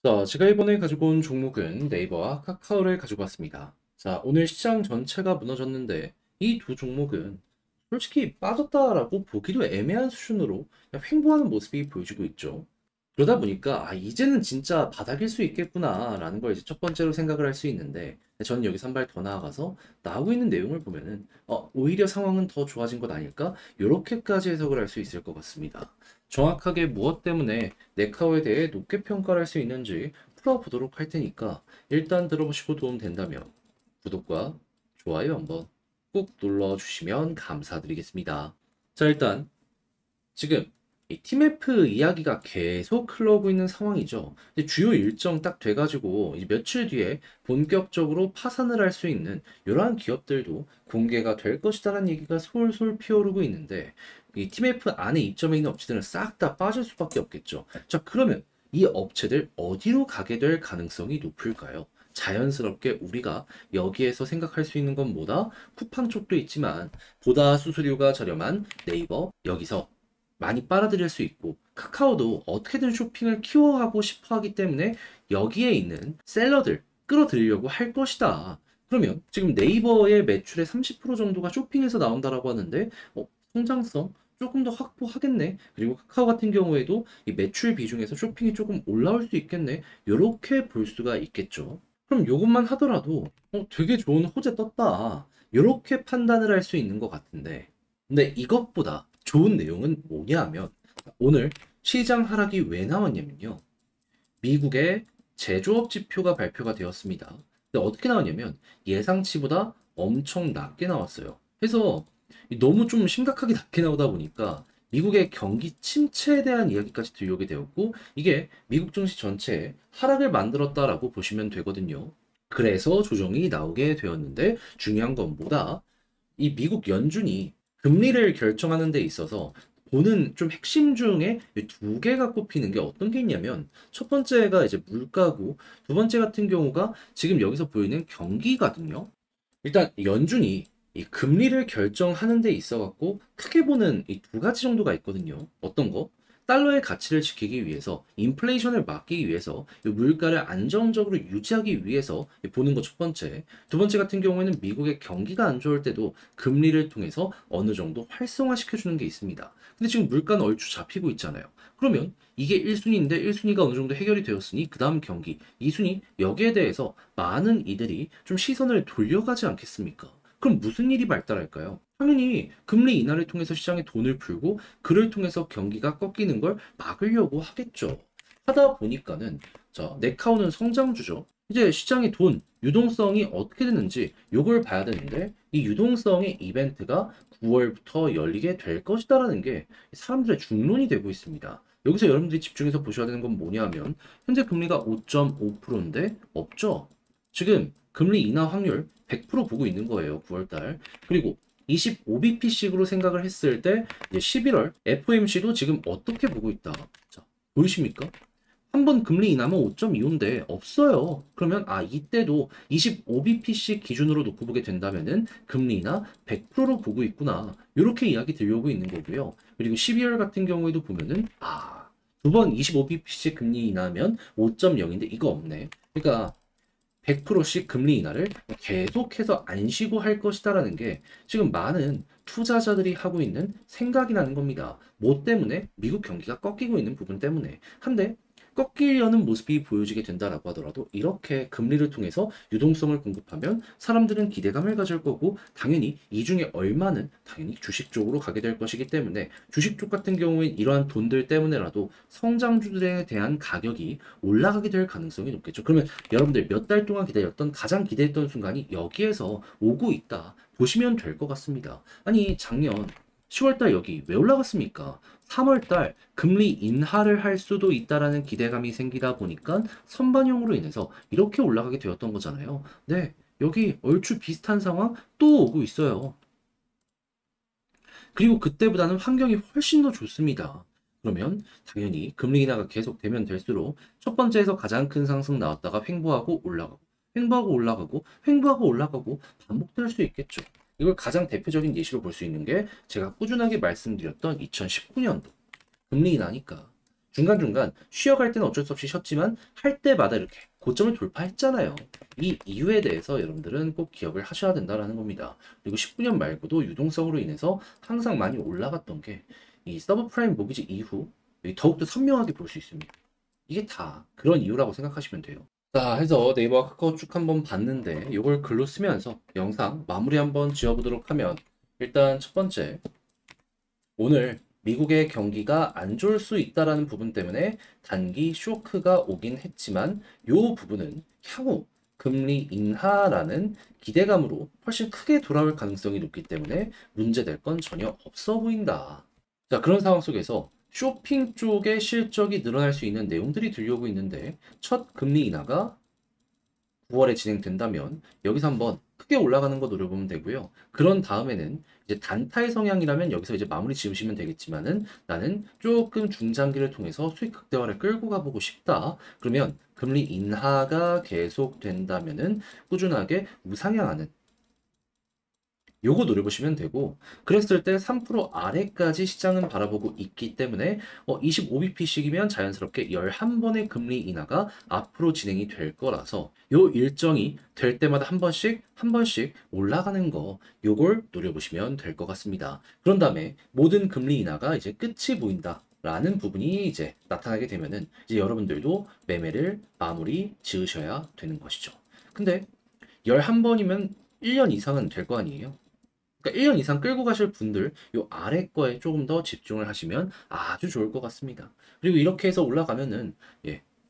자, 제가 이번에 가지고 온 종목은 네이버와 카카오를 가지고 왔습니다. 자, 오늘 시장 전체가 무너졌는데 이 두 종목은 솔직히 빠졌다라고 보기도 애매한 수준으로 그냥 횡보하는 모습이 보여지고 있죠. 그러다 보니까 이제는 진짜 바닥일 수 있겠구나라는 걸 이제 첫 번째로 생각을 할 수 있는데 저는 여기서 한 발 더 나아가서 나오고 있는 내용을 보면은 오히려 상황은 더 좋아진 것 아닐까? 이렇게까지 해석을 할 수 있을 것 같습니다. 정확하게 무엇 때문에 네카오에 대해 높게 평가를 할 수 있는지 풀어보도록 할 테니까 일단 들어보시고 도움 된다면 구독과 좋아요 한번 꾹 눌러주시면 감사드리겠습니다. 자, 일단 지금 이 팀F 이야기가 계속 흘러오고 있는 상황이죠. 이제 주요 일정 딱 돼가지고 이제 며칠 뒤에 본격적으로 파산을 할 수 있는 이러한 기업들도 공개가 될 것이다라는 얘기가 솔솔 피어오르고 있는데 이 팀F 안에 입점해 있는 업체들은 싹 다 빠질 수밖에 없겠죠. 자, 그러면 이 업체들 어디로 가게 될 가능성이 높을까요? 자연스럽게 우리가 여기에서 생각할 수 있는 건 뭐다? 쿠팡 쪽도 있지만 보다 수수료가 저렴한 네이버, 여기서 많이 빨아들일 수 있고 카카오도 어떻게든 쇼핑을 키워하고 싶어 하기 때문에 여기에 있는 셀러들 끌어들이려고 할 것이다. 그러면 지금 네이버의 매출의 30% 정도가 쇼핑에서 나온다라고 하는데 성장성 조금 더 확보하겠네. 그리고 카카오 같은 경우에도 이 매출 비중에서 쇼핑이 조금 올라올 수 있겠네. 이렇게 볼 수가 있겠죠. 그럼 이것만 하더라도 되게 좋은 호재 떴다. 이렇게 판단을 할 수 있는 것 같은데 근데 이것보다 좋은 내용은 뭐냐 하면 오늘 시장 하락이 왜 나왔냐면요. 미국의 제조업 지표가 발표가 되었습니다. 근데 어떻게 나왔냐면 예상치보다 엄청 낮게 나왔어요. 그래서 너무 좀 심각하게 낮게 나오다 보니까 미국의 경기 침체에 대한 이야기까지 들려오게 되었고 이게 미국 증시 전체에 하락을 만들었다라고 보시면 되거든요. 그래서 조정이 나오게 되었는데 중요한 건 뭐다? 이 미국 연준이 금리를 결정하는 데 있어서 보는 좀 핵심 중에 두 개가 꼽히는 게 어떤 게 있냐면 첫 번째가 이제 물가고 두 번째 같은 경우가 지금 여기서 보이는 경기거든요. 일단 연준이 이 금리를 결정하는 데 있어 갖고 크게 보는 이 두 가지 정도가 있거든요. 어떤 거? 달러의 가치를 지키기 위해서, 인플레이션을 막기 위해서, 이 물가를 안정적으로 유지하기 위해서 보는 거 첫 번째. 두 번째 같은 경우에는 미국의 경기가 안 좋을 때도 금리를 통해서 어느 정도 활성화시켜주는 게 있습니다. 근데 지금 물가는 얼추 잡히고 있잖아요. 그러면 이게 1순위인데 1순위가 어느 정도 해결이 되었으니 그 다음 경기, 2순위 여기에 대해서 많은 이들이 좀 시선을 돌려가지 않겠습니까? 그럼 무슨 일이 발달할까요? 당연히 금리 인하를 통해서 시장에 돈을 풀고 그를 통해서 경기가 꺾이는 걸 막으려고 하겠죠. 하다 보니까는 자, 네카오는 성장주죠. 이제 시장의 돈, 유동성이 어떻게 되는지 요걸 봐야 되는데 이 유동성의 이벤트가 9월부터 열리게 될 것이다라는 게 사람들의 중론이 되고 있습니다. 여기서 여러분들이 집중해서 보셔야 되는 건 뭐냐 하면 현재 금리가 5.5%인데 없죠. 지금 금리 인하 확률 100% 보고 있는 거예요. 9월달. 그리고 25bp씩으로 생각을 했을 때 이제 11월 FOMC도 지금 어떻게 보고 있다. 자, 보이십니까? 한 번 금리 인하면 5.25인데 없어요. 그러면 이때도 25bp씩 기준으로 놓고 보게 된다면은 금리 인하 100%로 보고 있구나. 이렇게 이야기 들려오고 있는 거고요. 그리고 12월 같은 경우에도 보면은 두 번 25bp씩 금리 인하면 5.0인데 이거 없네. 그러니까 100%씩 금리 인하를 계속해서 안 쉬고 할 것이다라는 게 지금 많은 투자자들이 하고 있는 생각이라는 겁니다. 뭐 때문에? 미국 경기가 꺾이고 있는 부분 때문에. 한데 꺾이려는 모습이 보여지게 된다라고 하더라도 이렇게 금리를 통해서 유동성을 공급하면 사람들은 기대감을 가질 거고 당연히 이 중에 얼마는 당연히 주식 쪽으로 가게 될 것이기 때문에 주식 쪽 같은 경우엔 이러한 돈들 때문에라도 성장주들에 대한 가격이 올라가게 될 가능성이 높겠죠. 그러면 여러분들 몇 달 동안 기다렸던 가장 기대했던 순간이 여기에서 오고 있다 보시면 될 것 같습니다. 아니 작년 10월달 여기 왜 올라갔습니까? 3월달 금리 인하를 할 수도 있다라는 기대감이 생기다 보니까 선반영으로 인해서 이렇게 올라가게 되었던 거잖아요. 네, 여기 얼추 비슷한 상황 또 오고 있어요. 그리고 그때보다는 환경이 훨씬 더 좋습니다. 그러면 당연히 금리 인하가 계속되면 될수록 첫 번째에서 가장 큰 상승 나왔다가 횡보하고 올라가고 횡보하고 올라가고 횡보하고 올라가고 반복될 수 있겠죠. 이걸 가장 대표적인 예시로 볼 수 있는 게 제가 꾸준하게 말씀드렸던 2019년도 금리 인하니까 중간중간 쉬어갈 때는 어쩔 수 없이 쉬었지만 할 때마다 이렇게 고점을 돌파했잖아요. 이 이유에 대해서 여러분들은 꼭 기억을 하셔야 된다는 겁니다. 그리고 19년 말고도 유동성으로 인해서 항상 많이 올라갔던 게 이 서브프라임 모기지 이후 더욱더 선명하게 볼 수 있습니다. 이게 다 그런 이유라고 생각하시면 돼요. 자, 해서 네이버와 카카오 쭉 한번 봤는데 이걸 글로 쓰면서 영상 마무리 한번 지어보도록 하면, 일단 첫 번째, 오늘 미국의 경기가 안 좋을 수 있다라는 부분 때문에 단기 쇼크가 오긴 했지만 이 부분은 향후 금리 인하라는 기대감으로 훨씬 크게 돌아올 가능성이 높기 때문에 문제될 건 전혀 없어 보인다. 자, 그런 상황 속에서 쇼핑 쪽의 실적이 늘어날 수 있는 내용들이 들려오고 있는데, 첫 금리 인하가 9월에 진행된다면 여기서 한번 크게 올라가는 거 노려보면 되고요. 그런 다음에는 이제 단타의 성향이라면 여기서 이제 마무리 지으시면 되겠지만은, 나는 조금 중장기를 통해서 수익 극대화를 끌고 가보고 싶다. 그러면 금리 인하가 계속된다면은 꾸준하게 우상향하는 요거 노려보시면 되고, 그랬을 때 3% 아래까지 시장은 바라보고 있기 때문에 25bp씩이면 자연스럽게 11번의 금리 인하가 앞으로 진행이 될 거라서 요 일정이 될 때마다 한 번씩 올라가는 거, 요걸 노려보시면 될 것 같습니다. 그런 다음에 모든 금리 인하가 이제 끝이 보인다 라는 부분이 이제 나타나게 되면은 이제 여러분들도 매매를 마무리 지으셔야 되는 것이죠. 근데 11번이면 1년 이상은 될 거 아니에요? 그러니까 1년 이상 끌고 가실 분들 요 아래 거에 조금 더 집중을 하시면 아주 좋을 것 같습니다. 그리고 이렇게 해서 올라가면은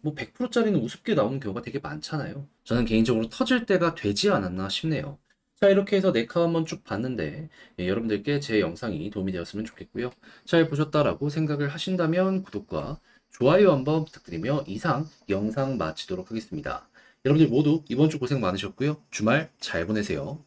뭐 100%짜리는 우습게 나오는 경우가 되게 많잖아요. 저는 개인적으로 터질 때가 되지 않았나 싶네요. 자, 이렇게 해서 네카 한번 쭉 봤는데 여러분들께 제 영상이 도움이 되었으면 좋겠고요. 잘 보셨다라고 생각을 하신다면 구독과 좋아요 한번 부탁드리며 이상 영상 마치도록 하겠습니다. 여러분들 모두 이번 주 고생 많으셨고요. 주말 잘 보내세요.